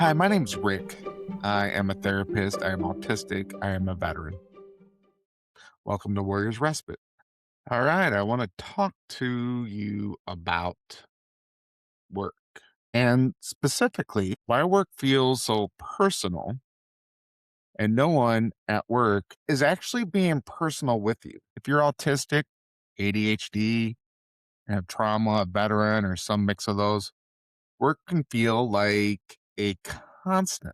Hi, my name's Rick. I am a therapist. I am autistic. I am a veteran. Welcome to Warriors Respite. All right, I want to talk to you about work and specifically why work feels so personal and no one at work is actually being personal with you. If you're autistic, ADHD, have trauma, a veteran, or some mix of those, work can feel like a constant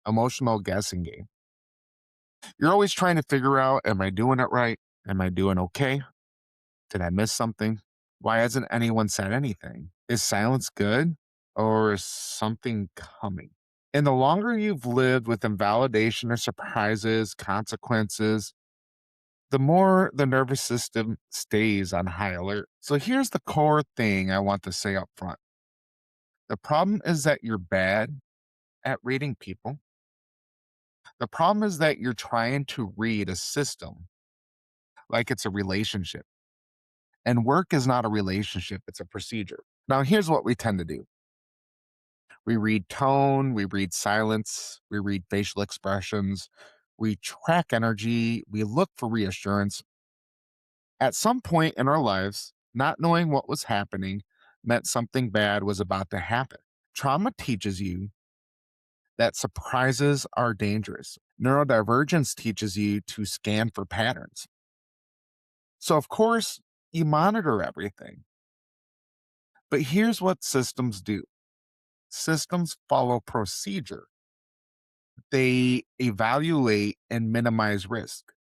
emotional guessing game. You're always trying to figure out, am I doing it right? Am I doing okay? Did I miss something? Why hasn't anyone said anything? Is silence good or is something coming? And the longer you've lived with invalidation or surprises, consequences, the more the nervous system stays on high alert. So here's the core thing I want to say up front. The problem is that you're bad at reading people. The problem is that you're trying to read a system like it's a relationship. And work is not a relationship, it's a procedure. Now, here's what we tend to do: we read tone, we read silence, we read facial expressions, we track energy, we look for reassurance. At some point in our lives, not knowing what was happening meant something bad was about to happen. Trauma teaches you that surprises are dangerous. Neurodivergence teaches you to scan for patterns. So, of course, you monitor everything. But here's what systems do: systems follow procedure, they evaluate and minimize risk.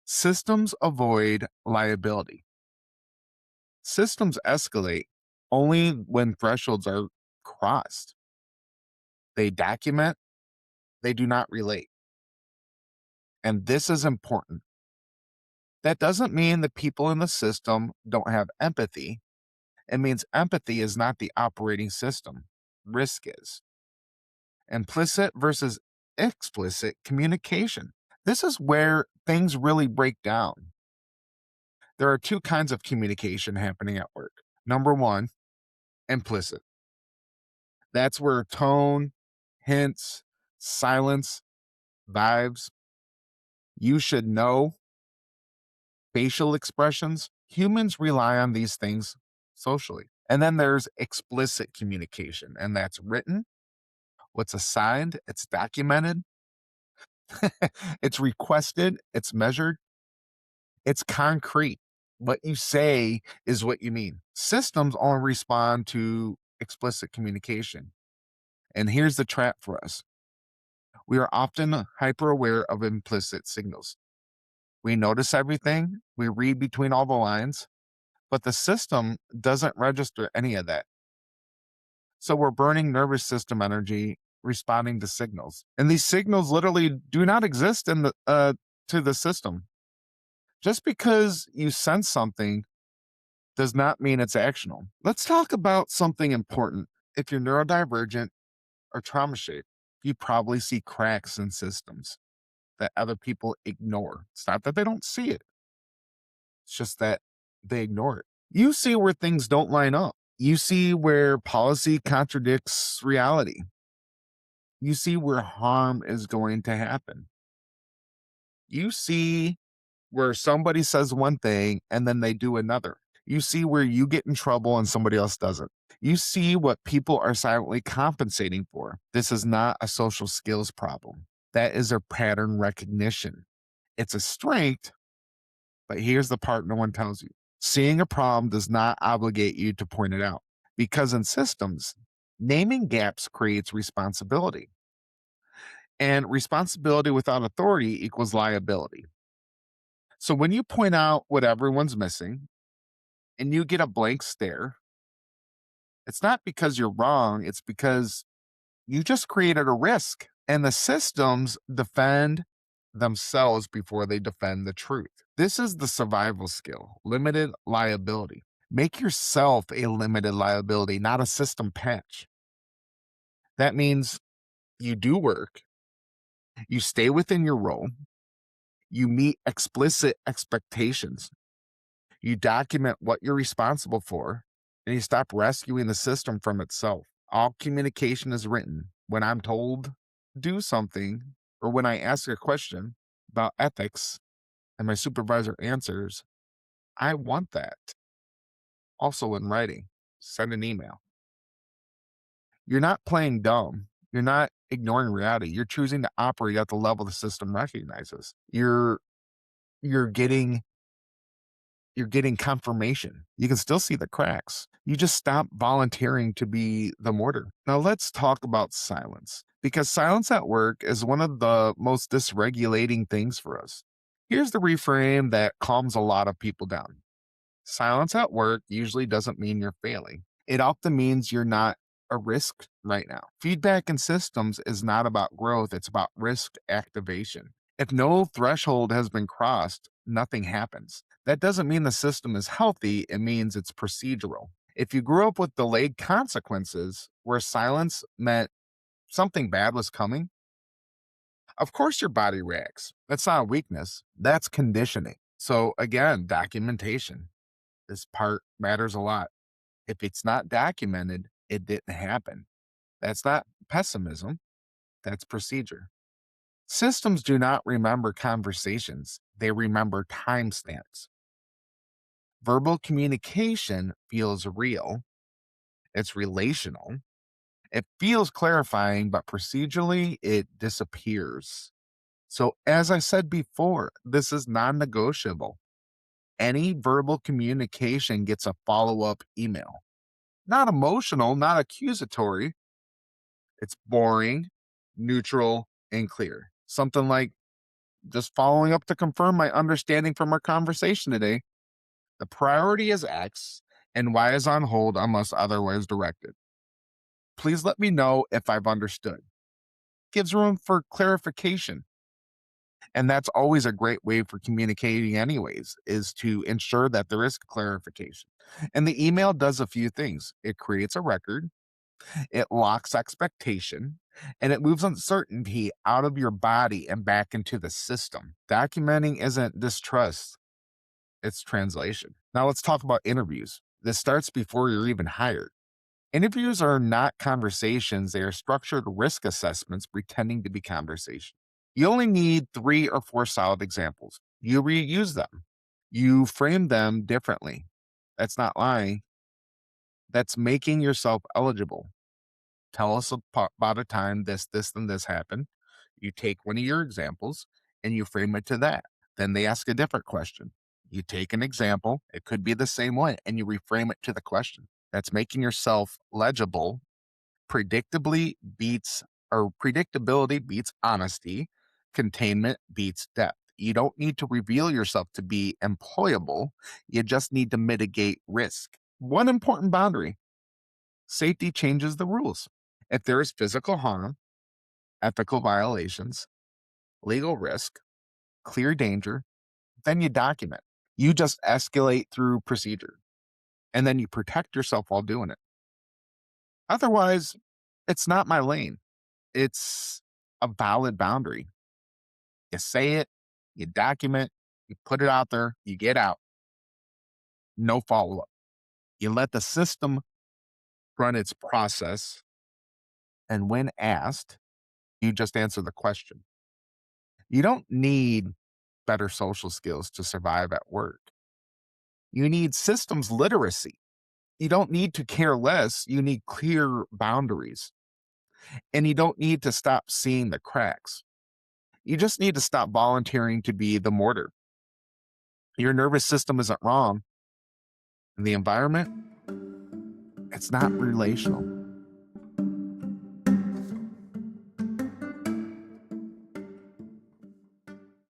Systems avoid liability. Systems escalate only when thresholds are crossed. They document, they do not relate. And this is important. That doesn't mean the people in the system don't have empathy. It means empathy is not the operating system, risk is. Implicit versus explicit communication. This is where things really break down. There are two kinds of communication happening at work. Number one, implicit. That's where tone, hints, silence, vibes, you should know, facial expressions. Humans rely on these things socially. And then there's explicit communication, and that's written, what's assigned, it's documented, it's requested, it's measured, it's concrete. What you say is what you mean. Systems only respond to explicit communication. And here's the trap for us: we are often hyper aware of implicit signals. We notice everything, we read between all the lines, but the system doesn't register any of that. So we're burning nervous system energy responding to signals. And these signals literally do not exist in the to the system. Just because you sense something does not mean it's actionable. Let's talk about something important. If you're neurodivergent or trauma shaped, you probably see cracks in systems that other people ignore. It's not that they don't see it, it's just that they ignore it. You see where things don't line up. You see where policy contradicts reality. You see where harm is going to happen. You see where somebody says one thing and then they do another. You see where you get in trouble and somebody else doesn't. You see what people are silently compensating for. This is not a social skills problem. That is a pattern recognition. It's a strength, but here's the part no one tells you: seeing a problem does not obligate you to point it out. Because in systems, naming gaps creates responsibility. And responsibility without authority equals liability. So when you point out what everyone's missing and you get a blank stare, it's not because you're wrong, it's because you just created a risk. And the systems defend themselves before they defend the truth. This is the survival skill: limited liability. Make yourself a limited liability, not a system patch. That means you do work, you stay within your role, you meet explicit expectations, you document what you're responsible for, and you stop rescuing the system from itself. All communication is written. When I'm told do something or when I ask a question about ethics and my supervisor answers, I want that. Also in writing, send an email. You're not playing dumb. You're not ignoring reality. You're choosing to operate at the level the system recognizes. You're getting you're getting confirmation. You can still see the cracks. You just stop volunteering to be the mortar. Now let's talk about silence because silence at work is one of the most dysregulating things for us. Here's the reframe that calms a lot of people down. Silence at work usually doesn't mean you're failing. It often means you're not a risk right now. Feedback in systems is not about growth, it's about risk activation. If no threshold has been crossed, nothing happens. That doesn't mean the system is healthy, it means it's procedural. If you grew up with delayed consequences where silence meant something bad was coming, of course your body reacts. That's not a weakness, that's conditioning. So, again, documentation. This part matters a lot. If it's not documented, it didn't happen. That's not pessimism, that's procedure. Systems do not remember conversations, they remember timestamps. Verbal communication feels real, it's relational, it feels clarifying, but procedurally, it disappears. So, as I said before, this is non negotiable. Any verbal communication gets a follow up email. Not emotional, not accusatory. It's boring, neutral, and clear. Something like just following up to confirm my understanding from our conversation today. The priority is X and Y is on hold unless otherwise directed. Please let me know if I've understood. Gives room for clarification. And that's always a great way for communicating, anyways, is to ensure that there is clarification. And the email does a few things. It creates a record, it locks expectation, and it moves uncertainty out of your body and back into the system. Documenting isn't distrust, it's translation. Now let's talk about interviews. This starts before you're even hired. Interviews are not conversations, they are structured risk assessments pretending to be conversation. You only need 3 or 4 solid examples. You reuse them. You frame them differently. That's not lying. That's making yourself eligible. Tell us about a time this, and this happened. You take one of your examples and you frame it to that. Then they ask a different question. You take an example, it could be the same one, and you reframe it to the question. That's making yourself legible. Predictability beats honesty. Containment beats depth. You don't need to reveal yourself to be employable. You just need to mitigate risk. One important boundary: safety changes the rules. If there is physical harm, ethical violations, legal risk, clear danger, then you document. You just escalate through procedure and then you protect yourself while doing it. Otherwise, it's not my lane. It's a valid boundary. You say it, you document, you put it out there, you get out, no follow up. You let the system run its process. And when asked, you just answer the question. You don't need better social skills to survive at work. You need systems literacy. You don't need to care less. You need clear boundaries. And you don't need to stop seeing the cracks. You just need to stop volunteering to be the mortar. Your nervous system isn't wrong. And the environment, it's not relational.